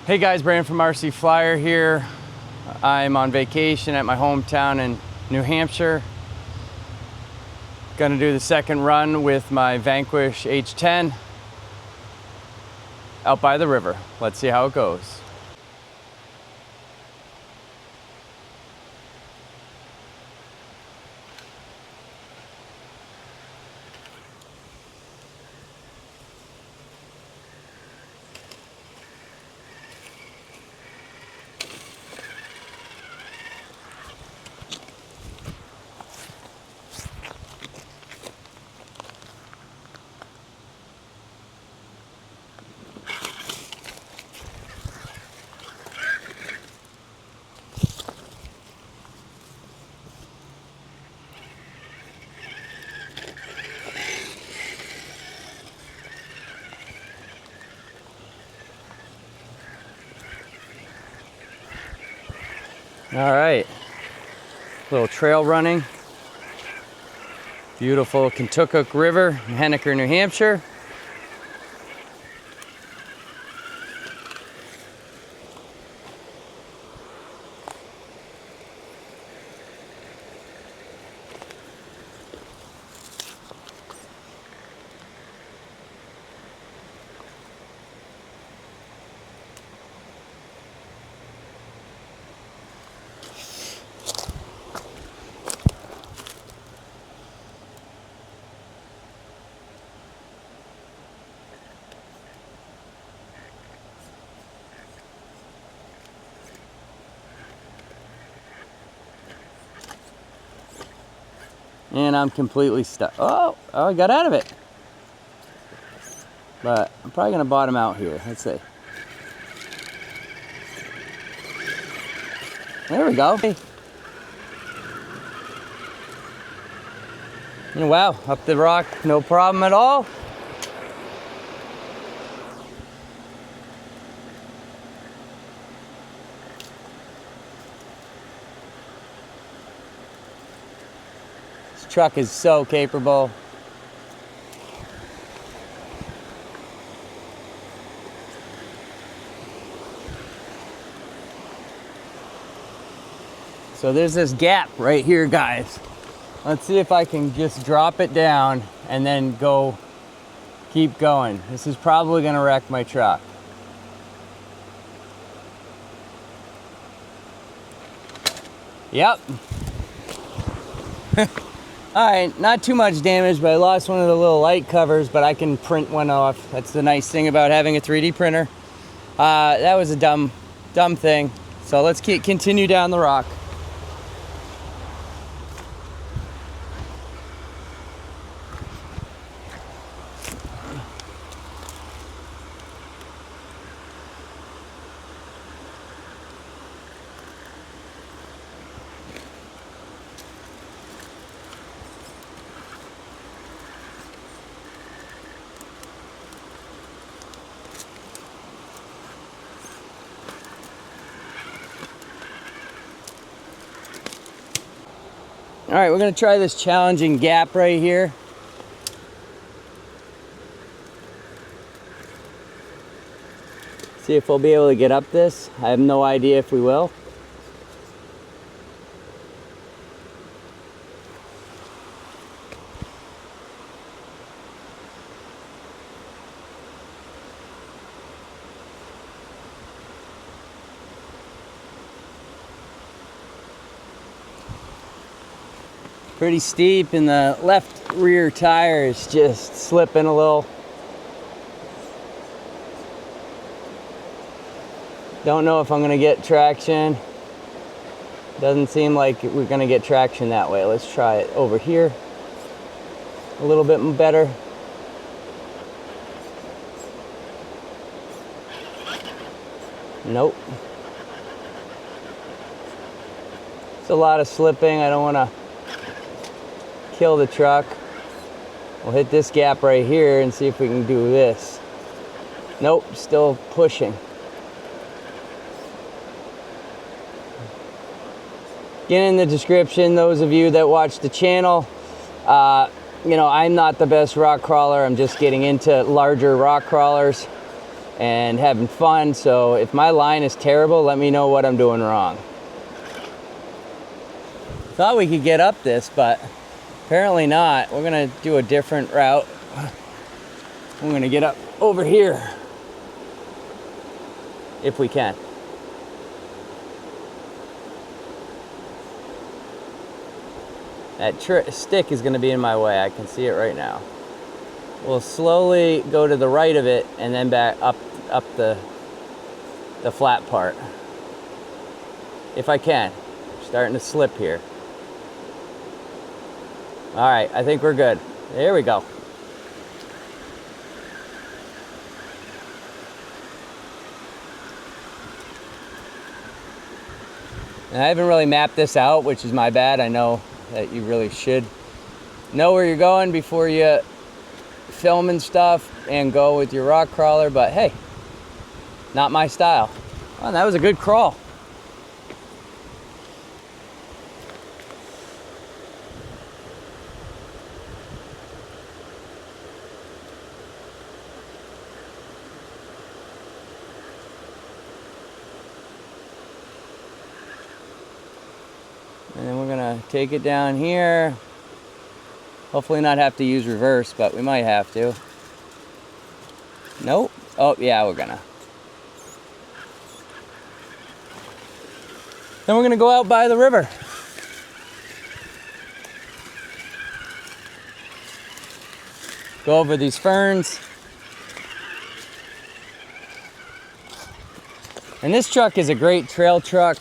Hey guys, Brandon from RC Flyer here. I'm on vacation at my hometown in New Hampshire. Gonna do the second run with my Vanquish H10 out by the river. Let's see how it goes. All right, little trail running. Beautiful Kentucky River in Henniker, New Hampshire. And I'm completely stuck. Oh, I got out of it. But I'm probably gonna bottom out here. Let's see. There we go. And wow, up the rock, no problem at all. Truck is so capable. So there's this gap right here, guys. Let's see if I can just drop it down and then keep going. This is probably gonna wreck my truck. Yep. All right, not too much damage, but I lost one of the little light covers, but I can print one off. That's the nice thing about having a 3D printer. That was a dumb thing. So let's continue down the rock. All right, we're gonna try this challenging gap right here. See if we'll be able to get up this. I have no idea if we will. Pretty steep, and the left rear tire is just slipping a little. Don't know if I'm gonna get traction. Doesn't seem like we're gonna get traction that way. Let's try it over here. A little bit better. Nope. It's a lot of slipping. I don't wanna kill the truck. We'll hit this gap right here and see if we can do this. Nope, still pushing. Get in the description, those of you that watch the channel. You know, I'm not the best rock crawler. I'm just getting into larger rock crawlers. and having fun. So if my line is terrible, let me know what I'm doing wrong. Thought we could get up this, but apparently not. We're gonna do a different route. We're gonna get up over here if we can. That stick is gonna be in my way. I can see it right now. We'll slowly go to the right of it and then back up the flat part. If I can. Starting to slip here. All right, I think we're good. There we go. And I haven't really mapped this out, which is my bad. I know that you really should know where you're going before you film and stuff and go with your rock crawler, but hey, not my style. Oh, that was a good crawl. And then we're gonna take it down here. Hopefully not have to use reverse, but we might have to. Nope. Oh, yeah, we're gonna. Then we're gonna go out by the river. Go over these ferns. And this truck is a great trail truck.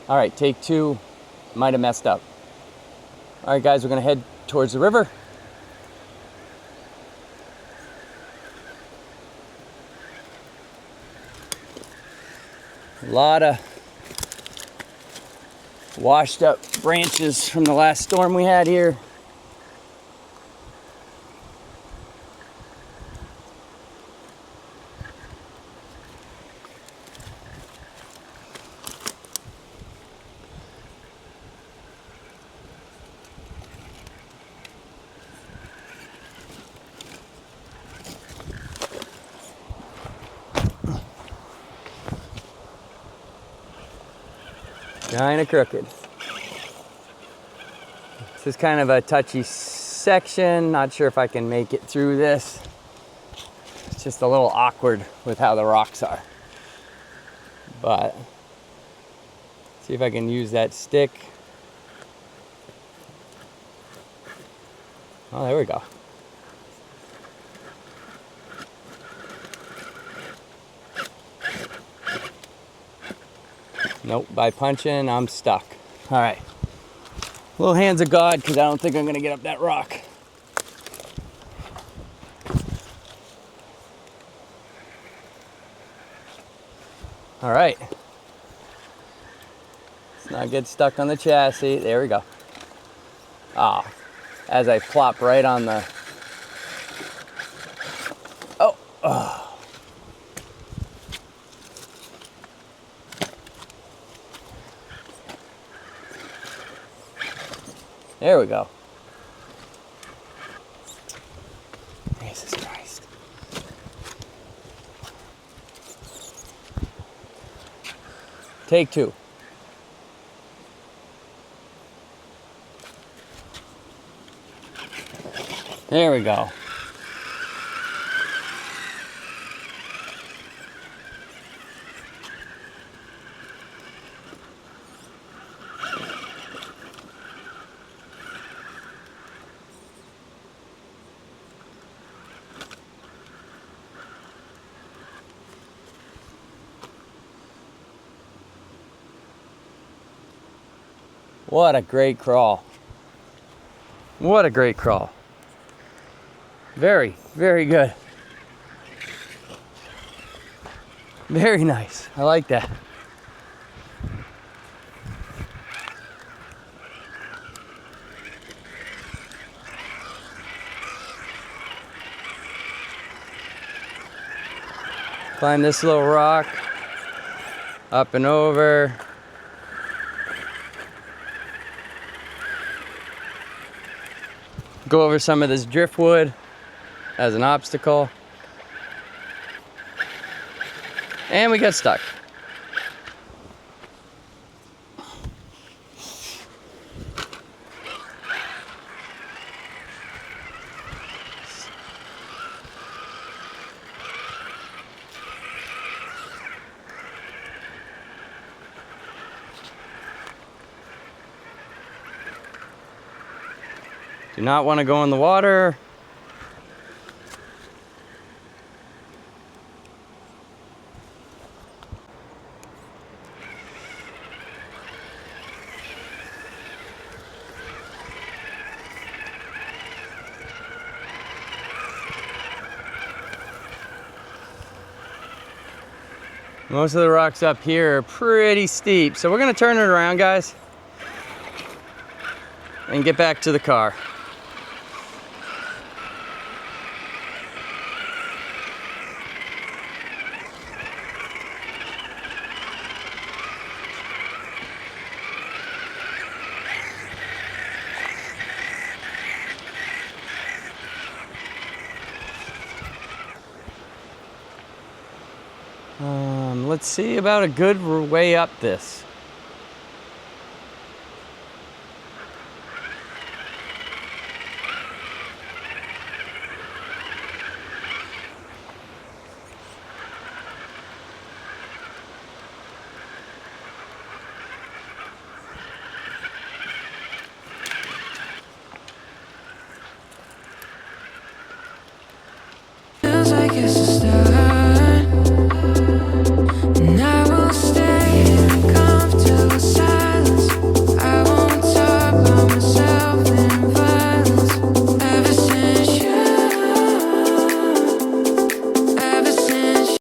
All right, take two. Might have messed up. All right, guys, we're gonna head towards the river. A lot of washed up branches from the last storm we had here. Kind of crooked. This is kind of a touchy section. Not sure if I can make it through this. It's just a little awkward with how the rocks are. But see if I can use that stick. Oh, there we go. Nope, by punching, I'm stuck. All right. Little hands of God, because I don't think I'm going to get up that rock. All right. Let's not get stuck on the chassis. There we go. Ah, as I plop right on the... Oh. There we go. Jesus Christ. Take two. There we go. What a great crawl. What a great crawl. Very, very good. Very nice. I like that. Climb this little rock, up and over. Go over some of this driftwood as an obstacle. And we got stuck. Do not want to go in the water. Most of the rocks up here are pretty steep, so we're gonna turn it around, guys, and get back to the car. Let's see about a good way up this.